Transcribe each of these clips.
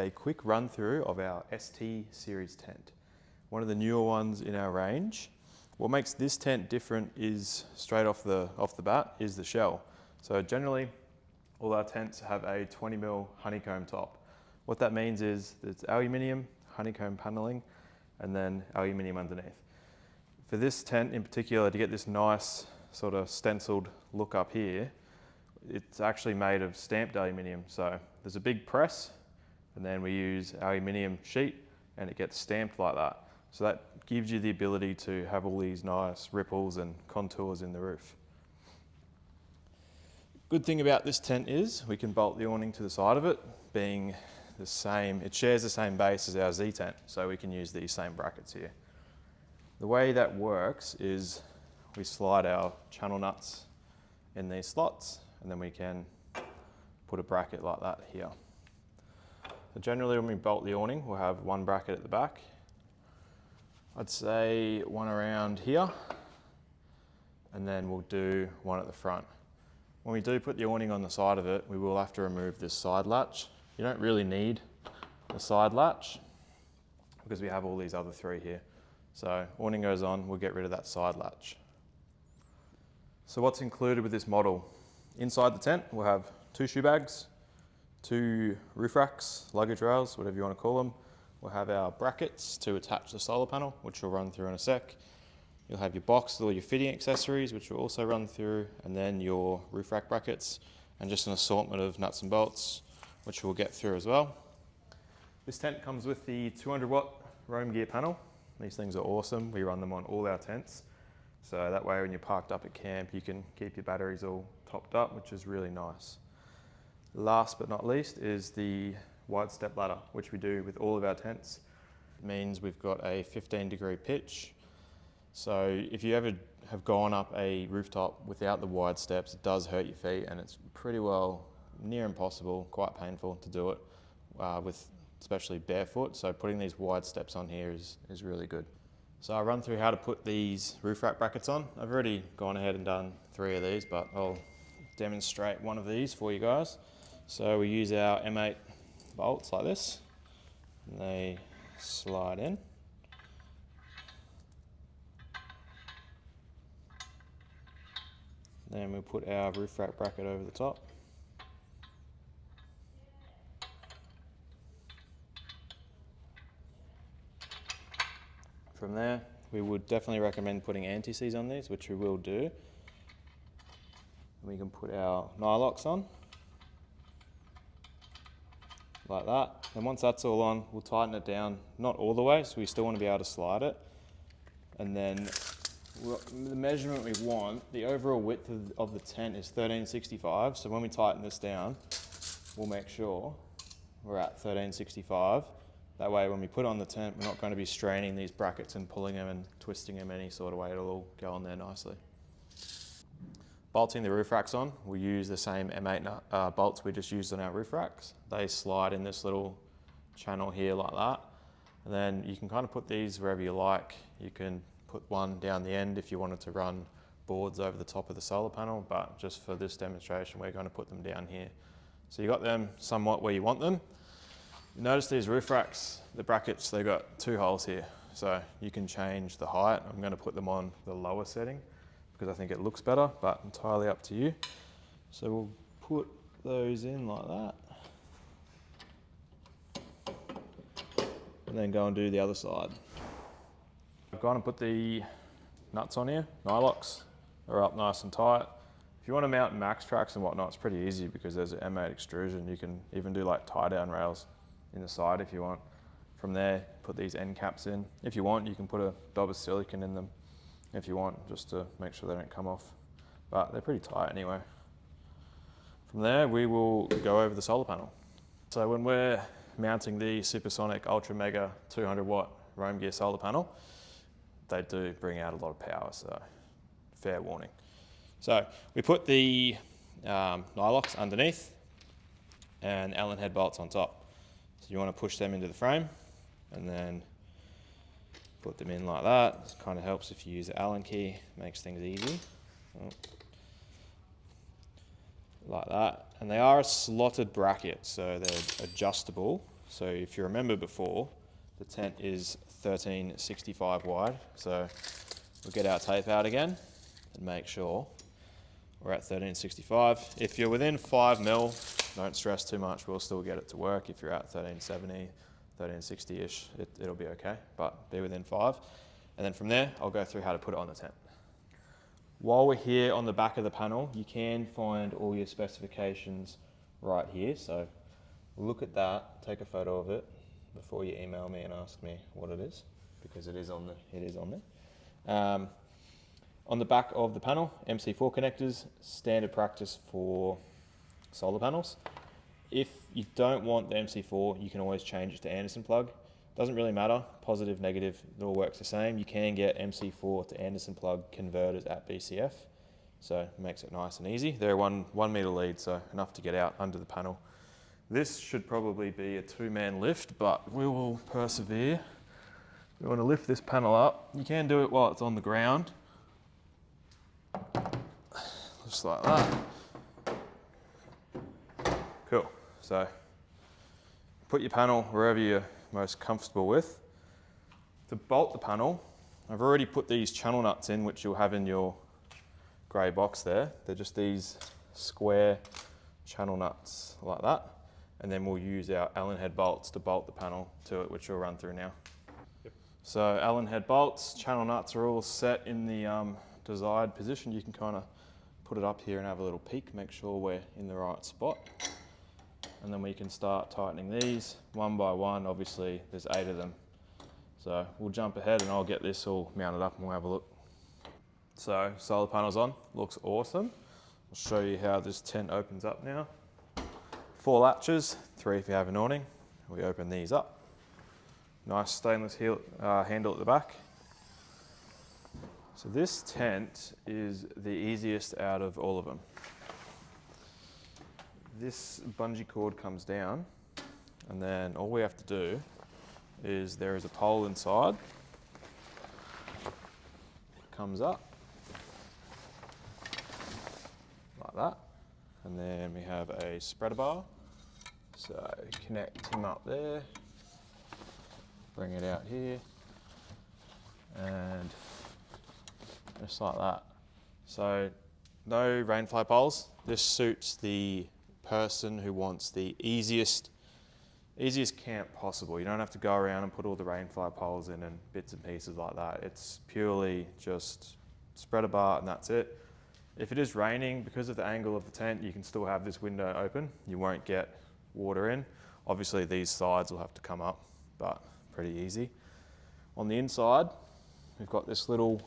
A quick run through of our ST series tent, one of the newer ones in our range. What makes this tent different is straight off the bat is the shell. So generally all our tents have a 20mm honeycomb top. What that means is it's aluminium, honeycomb paneling, and then aluminium underneath. For this tent in particular, to get this nice sort of stenciled look up here, it's actually made of stamped aluminium. So there's a big press, and then we use aluminium sheet and it gets stamped like that. So that gives you the ability to have all these nice ripples and contours in the roof. Good thing about this tent is we can bolt the awning to the side of it, being the same, it shares the same base as our Z tent, so we can use these same brackets here. The way that works is we slide our channel nuts in these slots, and then we can put a bracket like that here. So generally when we bolt the awning, we'll have one bracket at the back. I'd say one around here, and then we'll do one at the front. When we do put the awning on the side of it, we will have to remove this side latch. You don't really need the side latch because we have all these other three here. So awning goes on, we'll get rid of that side latch. So what's included with this model? Inside the tent, we'll have 2 shoe bags, 2 roof racks, luggage rails, whatever you want to call them. We'll have our brackets to attach the solar panel, which we'll run through in a sec. You'll have your box with all your fitting accessories, which will also run through, and then your roof rack brackets, and just an assortment of nuts and bolts, which we'll get through as well. This tent comes with the 200-watt Roam gear panel. These things are awesome. We run them on all our tents. So that way when you're parked up at camp, you can keep your batteries all topped up, which is really nice. Last but not least is the wide step ladder, which we do with all of our tents. It means we've got a 15-degree pitch. So if you ever have gone up a rooftop without the wide steps, it does hurt your feet, and it's pretty well near impossible, quite painful to do it with especially barefoot. So putting these wide steps on here is really good. So I'll run through how to put these roof rack brackets on. I've already gone ahead and done 3 of these, but I'll demonstrate one of these for you guys. So we use our M8 bolts like this, and they slide in. Then we'll put our roof rack bracket over the top. From there, we would definitely recommend putting anti-seize on these, which we will do. We can put our nylocks on, like that. And once that's all on, we'll tighten it down, not all the way, so we still want to be able to slide it. And then the measurement we want, the overall width of the tent is 1365. So when we tighten this down, we'll make sure we're at 1365. That way when we put on the tent, we're not going to be straining these brackets and pulling them and twisting them any sort of way. It'll all go on there nicely. Bolting the roof racks on, we use the same M8 bolts we just used on our roof racks. They slide in this little channel here like that. And then you can kind of put these wherever you like. You can put one down the end if you wanted to run boards over the top of the solar panel, but just for this demonstration, we're going to put them down here. So you got them somewhat where you want them. You notice these roof racks, the brackets, they've got 2 holes here. So you can change the height. I'm going to put them on the lower setting because I think it looks better, but entirely up to you. So we'll put those in like that. And then go and do the other side. I've gone and put the nuts on here, nylocks. They're up nice and tight. If you want to mount max tracks and whatnot, it's pretty easy because there's an M8 extrusion. You can even do like tie down rails in the side if you want. From there, put these end caps in. If you want, you can put a dab of silicone in them if you want, just to make sure they don't come off. But they're pretty tight anyway. From there, we will go over the solar panel. So when we're mounting the Supersonic Ultra Mega 200-watt Roam gear solar panel, they do bring out a lot of power, so fair warning. So we put the nylocks underneath and Allen head bolts on top. So you want to push them into the frame and then put them in like that. It kind of helps if you use the Allen key, makes things easy. Like that. And they are a slotted bracket, so they're adjustable. So if you remember before, the tent is 1365 wide. So we'll get our tape out again and make sure we're at 1365. If you're within 5 mil, don't stress too much. We'll still get it to work. If you're at 1370, 1360-ish, it'll be okay, but be within 5. And then from there, I'll go through how to put it on the tent. While we're here on the back of the panel, you can find all your specifications right here. So look at that, take a photo of it before you email me and ask me what it is, because it is on there. On the back of the panel, MC4 connectors, standard practice for solar panels. If you don't want the MC4, you can always change it to Anderson plug. Doesn't really matter, positive, negative, it all works the same. You can get MC4 to Anderson plug converters at BCF, so it makes it nice and easy. They're 1 meter lead, so enough to get out under the panel. This should probably be a 2-man lift, but we will persevere. We want to lift this panel up. You can do it while it's on the ground, just like that. Cool. So put your panel wherever you're most comfortable with. To bolt the panel, I've already put these channel nuts in, which you'll have in your grey box there. They're just these square channel nuts like that. And then we'll use our Allen head bolts to bolt the panel to it, which we'll run through now. Yep. So Allen head bolts, channel nuts are all set in the desired position. You can kind of put it up here and have a little peek, make sure we're in the right spot. And then we can start tightening these one by one. Obviously there's 8 of them. So we'll jump ahead and I'll get this all mounted up and we'll have a look. So solar panels on, looks awesome. I'll show you how this tent opens up now. 4 latches, 3 if you have an awning. We open these up. Nice stainless handle at the back. So this tent is the easiest out of all of them. This bungee cord comes down, and then all we have to do is there is a pole inside. It comes up like that, and then we have a spreader bar. So connect him up there, bring it out here, and just like that. So no rainfly poles. This suits the person who wants the easiest camp possible. You don't have to go around and put all the rainfly poles in and bits and pieces like that. It's purely just spreader bar and that's it. If it is raining, because of the angle of the tent, you can still have this window open. You won't get water in. Obviously these sides will have to come up, but pretty easy. On the inside, we've got this little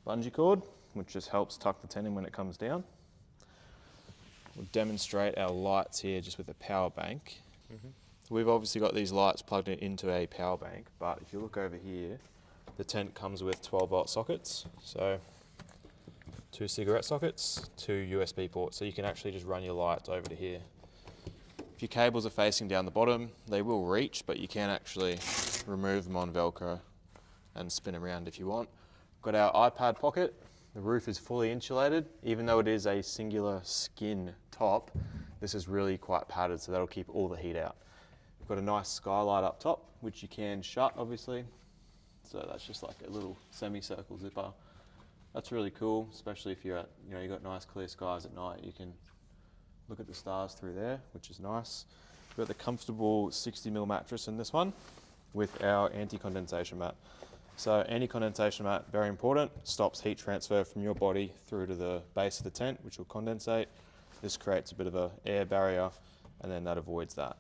bungee cord, which just helps tuck the tent in when it comes down. We'll demonstrate our lights here just with a power bank. So we've obviously got these lights plugged into a power bank, but if you look over here, the tent comes with 12-volt sockets. So 2 cigarette sockets, 2 USB ports. So you can actually just run your lights over to here. If your cables are facing down the bottom, they will reach, but you can actually remove them on Velcro and spin around if you want. Got our iPad pocket. The roof is fully insulated. Even though it is a singular skin top, this is really quite padded, so that'll keep all the heat out. We've got a nice skylight up top, which you can shut, obviously. So that's just like a little semicircle zipper. That's really cool, especially if you're at, you've got nice clear skies at night. You can look at the stars through there, which is nice. We've got the comfortable 60mm mattress in this one with our anti-condensation mat. So anti-condensation mat, very important, stops heat transfer from your body through to the base of the tent, which will condensate. This creates a bit of an air barrier, and then that avoids that.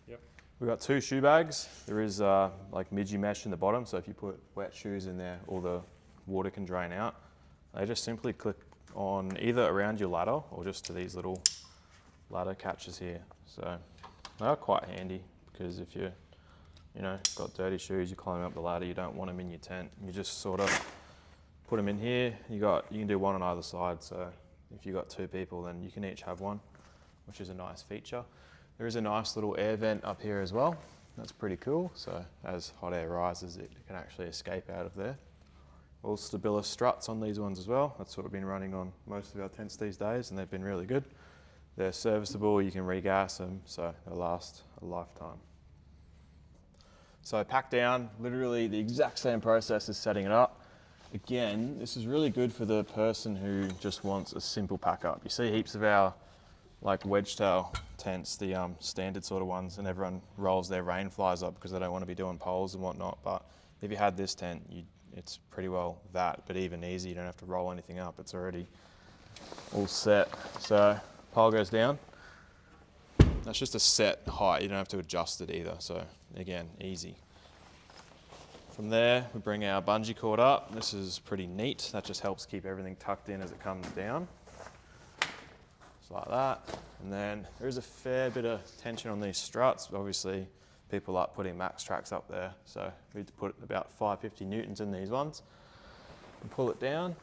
Yep. We've got 2 shoe bags. There is like midgie mesh in the bottom, so if you put wet shoes in there, all the water can drain out. They just simply click on either around your ladder or just to these little ladder catches here. So they are quite handy, because if you got dirty shoes, you're climbing up the ladder, you don't want them in your tent. You just sort of put them in here. You can do one on either side, so if you've got 2 people, then you can each have one, which is a nice feature. There is a nice little air vent up here as well. That's pretty cool. So as hot air rises, it can actually escape out of there. All Stabilis struts on these ones as well. That's what we've been running on most of our tents these days, and they've been really good. They're serviceable, you can regas them, so they'll last a lifetime. So pack down, literally the exact same process as setting it up. Again, this is really good for the person who just wants a simple pack up. You see heaps of our like wedge tail tents, the standard sort of ones, and everyone rolls their rain flies up because they don't want to be doing poles and whatnot. But if you had this tent, it's pretty well that, but even easy. You don't have to roll anything up. It's already all set. So pole goes down. That's just a set height. You don't have to adjust it either. So again, easy. From there, we bring our bungee cord up. This is pretty neat. That just helps keep everything tucked in as it comes down. Just like that. And then there is a fair bit of tension on these struts. Obviously, people like putting max tracks up there. So we need to put about 550 newtons in these ones and pull it down.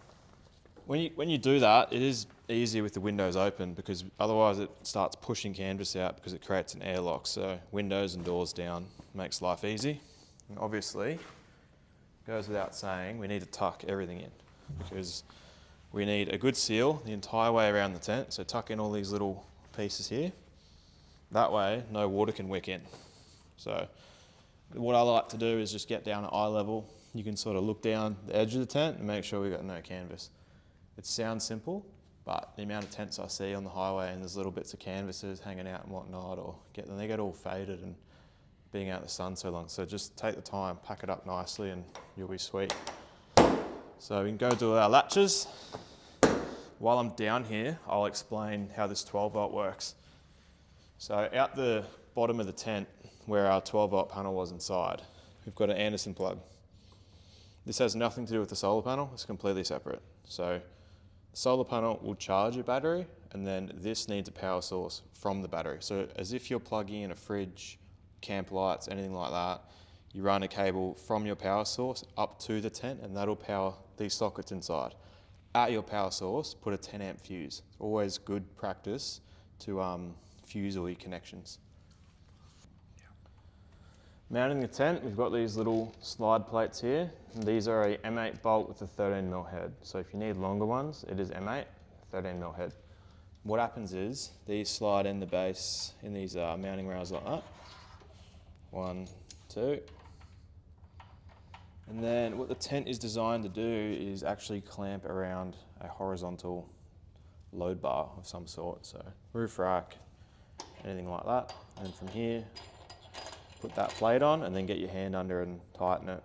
When you do that, it is easier with the windows open because otherwise it starts pushing canvas out because it creates an airlock. So windows and doors down makes life easy. And obviously, goes without saying, we need to tuck everything in because we need a good seal the entire way around the tent. So tuck in all these little pieces here. That way, no water can wick in. So what I like to do is just get down at eye level. You can sort of look down the edge of the tent and make sure we've got no canvas. It sounds simple, but the amount of tents I see on the highway and there's little bits of canvases hanging out and whatnot, or they get all faded and being out in the sun so long. So just take the time, pack it up nicely and you'll be sweet. So we can go do our latches. While I'm down here, I'll explain how this 12 volt works. So out the bottom of the tent where our 12 volt panel was inside, we've got an Anderson plug. This has nothing to do with the solar panel, it's completely separate. So the solar panel will charge your battery and then this needs a power source from the battery. So as if you're plugging in a fridge, camp lights, anything like that, you run a cable from your power source up to the tent and that'll power these sockets inside. At your power source, put a 10 amp fuse. It's always good practice to fuse all your connections. Mounting the tent, we've got these little slide plates here. And these are a M8 bolt with a 13mm head. So if you need longer ones, it is M8, 13mm head. What happens is, these slide in the base in these mounting rails like that. 1, 2. And then what the tent is designed to do is actually clamp around a horizontal load bar of some sort. So roof rack, anything like that. And from here, put that plate on and then get your hand under and tighten it.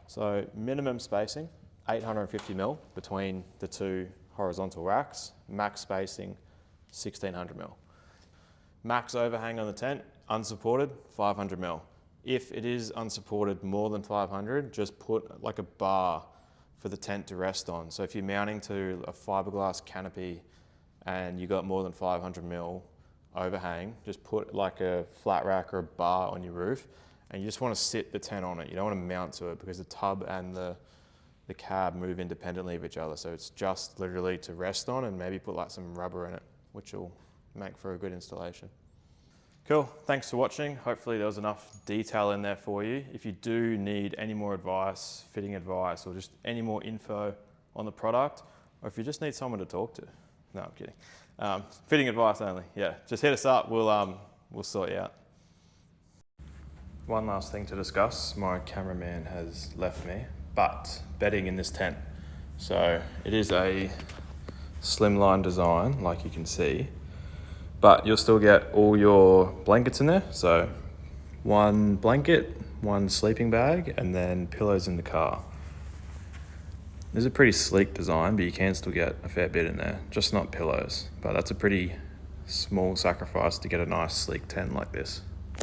So minimum spacing, 850mm between the two horizontal racks. Max spacing, 1600mm. Max overhang on the tent, unsupported, 500mm. If it is unsupported more than 500, just put like a bar for the tent to rest on. So if you're mounting to a fiberglass canopy and you got more than 500mm overhang, just put like a flat rack or a bar on your roof and you just want to sit the tent on it. You don't want to mount to it because the tub and the cab move independently of each other. So it's just literally to rest on and maybe put like some rubber in it, which will make for a good installation. Cool, thanks for watching. Hopefully there was enough detail in there for you. If you do need any more advice, fitting advice, or just any more info on the product, or if you just need someone to talk to, no, I'm kidding. Fitting advice only, yeah. Just hit us up, we'll sort you out. One last thing to discuss, my cameraman has left me, but bedding in this tent. So it is a slimline design, like you can see, but you'll still get all your blankets in there. So one blanket, one sleeping bag, and then pillows in the car. This is a pretty sleek design, but you can still get a fair bit in there, just not pillows. But that's a pretty small sacrifice to get a nice sleek tent like this.